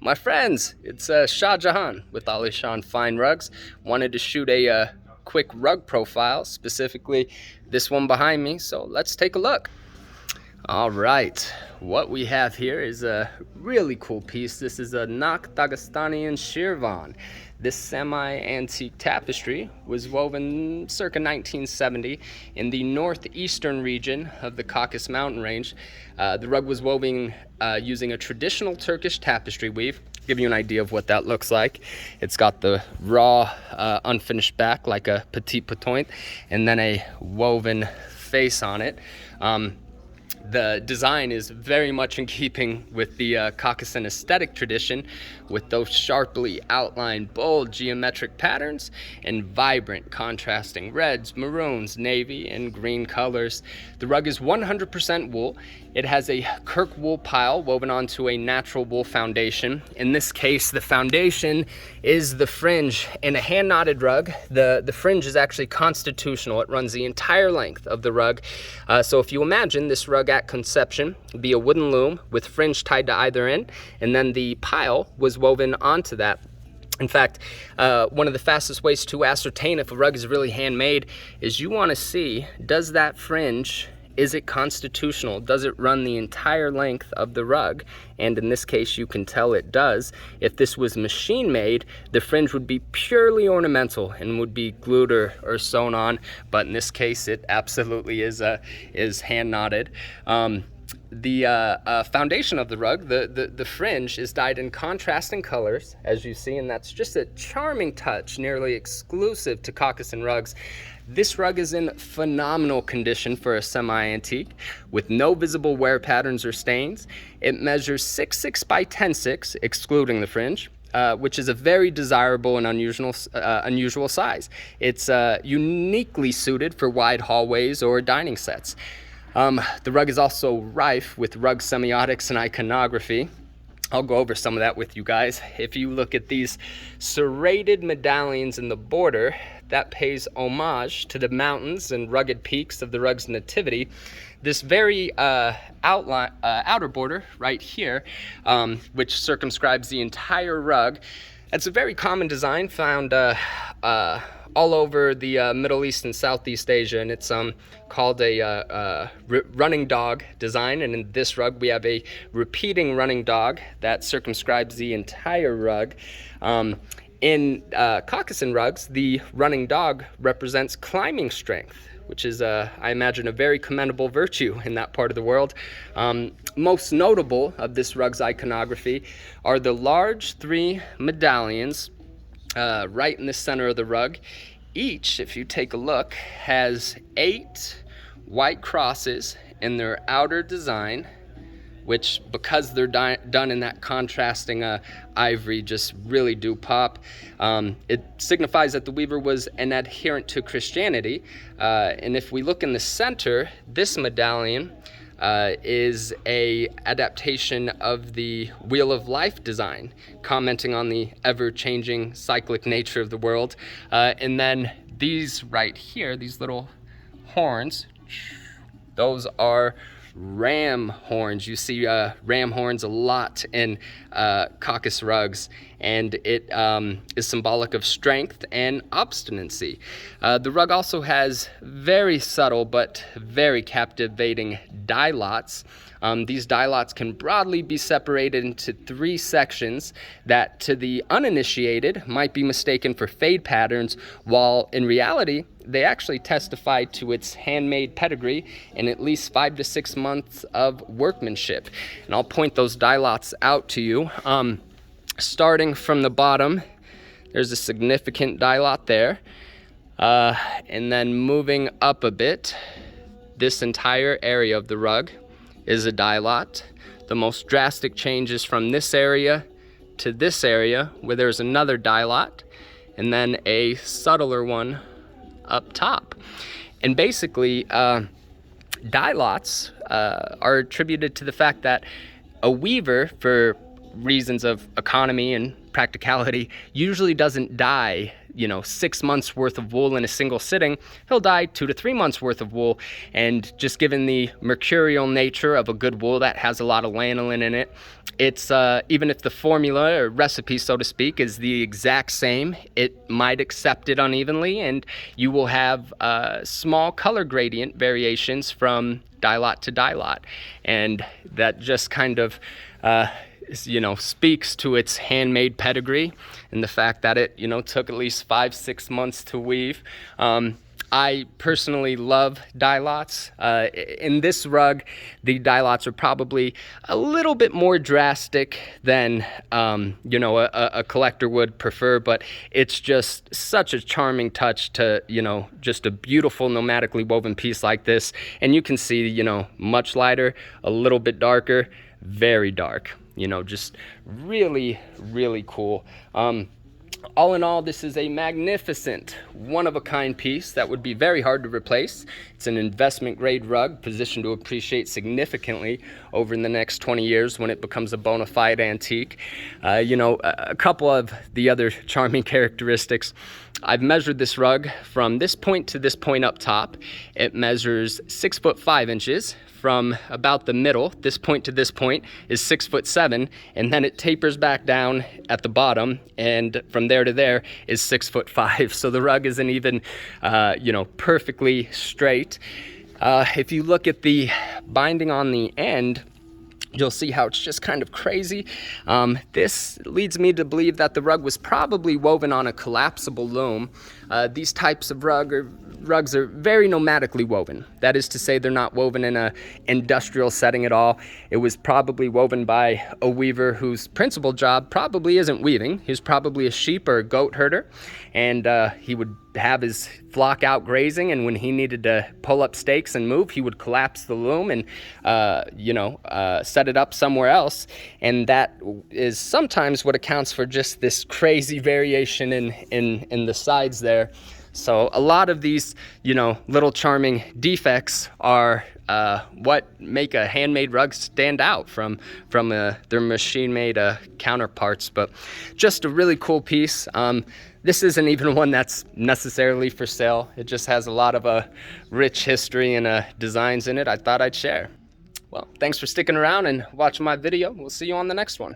My friends, it's Shah Jahan with Alishan Fine Rugs. Wanted to shoot a quick rug profile, specifically this one behind me, so let's take a look. All right, what we have here is a really cool piece. This is a Nak Dagestanian Shirvan. This semi-antique tapestry was woven circa 1970 in the northeastern region of the Caucasus Mountain range. The rug was woven using a traditional Turkish tapestry weave. Give you an idea of what that looks like. It's got the raw, unfinished back like a petit pointe, and then a woven face on it. The design is very much in keeping with the Caucasan aesthetic tradition, with those sharply outlined, bold geometric patterns and vibrant contrasting reds, maroons, navy, and green colors. The rug is 100% wool. It has a Kirk wool pile woven onto a natural wool foundation. In this case, the foundation is the fringe. In a hand-knotted rug, the fringe is actually constitutional. It runs the entire length of the rug. So if you imagine this rug at conception, it'd be a wooden loom with fringe tied to either end, and then the pile was woven onto that. In fact, one of the fastest ways to ascertain if a rug is really handmade is you want to see, does that fringe, is it constitutional? Does it run the entire length of the rug? And in this case, you can tell it does. If this was machine made, the fringe would be purely ornamental and would be glued or sewn on. But in this case, it absolutely is hand knotted. The foundation of the rug, the fringe, is dyed in contrasting colors, as you see, and that's just a charming touch, nearly exclusive to Caucasan rugs. This rug is in phenomenal condition for a semi-antique, with no visible wear patterns or stains. It measures 6'6" by 10'6", excluding the fringe, which is a very desirable and unusual size. It's uniquely suited for wide hallways or dining sets. The rug is also rife with rug semiotics and iconography. I'll go over some of that with you guys. If you look at these serrated medallions in the border, that pays homage to the mountains and rugged peaks of the rug's nativity. This very outer border right here, which circumscribes the entire rug, it's a very common design found all over the Middle East and Southeast Asia, and it's called a running dog design. And in this rug, we have a repeating running dog that circumscribes the entire rug. In Caucasan rugs, the running dog represents climbing strength, which is, I imagine, a very commendable virtue in that part of the world. Most notable of this rug's iconography are the large 3 medallions right in the center of the rug. Each, if you take a look, has 8 white crosses in their outer design, which, because they're done in that contrasting ivory, just really do pop. It signifies that the weaver was an adherent to Christianity. And if we look in the center, this medallion is a adaptation of the Wheel of Life design, commenting on the ever-changing cyclic nature of the world. And then these right here, these little horns, those are ram horns. You see ram horns a lot in Caucasus rugs, and it is symbolic of strength and obstinacy. The rug also has very subtle but very captivating dye lots. These dye lots can broadly be separated into 3 sections that, to the uninitiated, might be mistaken for fade patterns, while in reality they actually testify to its handmade pedigree and at least 5 to 6 months of workmanship. And I'll point those dye lots out to you. Starting from the bottom, there's a significant dye lot there. And then moving up a bit, this entire area of the rug is a dye lot. The most drastic changes from this area to this area, where there's another dye lot, and then a subtler one up top. And basically, dye lots are attributed to the fact that a weaver, for reasons of economy and practicality, usually doesn't dye, 6 months worth of wool in a single sitting. He'll dye 2 to 3 months worth of wool. And just given the mercurial nature of a good wool that has a lot of lanolin in it, it's even if the formula or recipe, so to speak, is the exact same, it might accept it unevenly, and you will have small color gradient variations from dye lot to dye lot. And that just kind of speaks to its handmade pedigree and the fact that it took at least 5-6 months to weave. I personally love dye lots. In this rug, the dye lots are probably a little bit more drastic than a collector would prefer, but it's just such a charming touch to just a beautiful nomadically woven piece like this. And you can see much lighter, a little bit darker, very dark, just really, really cool. All in all, this is a magnificent, one-of-a-kind piece that would be very hard to replace. It's an investment-grade rug positioned to appreciate significantly over in the next 20 years when it becomes a bona fide antique. A couple of the other charming characteristics. I've measured this rug from this point to this point up top. It measures 6 foot 5 inches. From about the middle, this point to this point, is 6 foot 7, and then it tapers back down at the bottom, and from there to there is 6 foot 5. So the rug isn't even, perfectly straight. If you look at the binding on the end, you'll see how it's just kind of crazy. This leads me to believe that the rug was probably woven on a collapsible loom. These types of rugs are very nomadically woven. That is to say, they're not woven in an industrial setting at all. It was probably woven by a weaver whose principal job probably isn't weaving. He's probably a sheep or a goat herder, and he would have his flock out grazing, and when he needed to pull up stakes and move, he would collapse the loom and set it up somewhere else. And that is sometimes what accounts for just this crazy variation in the sides there. So a lot of these, little charming defects are what make a handmade rug stand out from their machine-made counterparts. But just a really cool piece. This isn't even one that's necessarily for sale. It just has a lot of rich history and designs in it I thought I'd share. Well, thanks for sticking around and watching my video. We'll see you on the next one.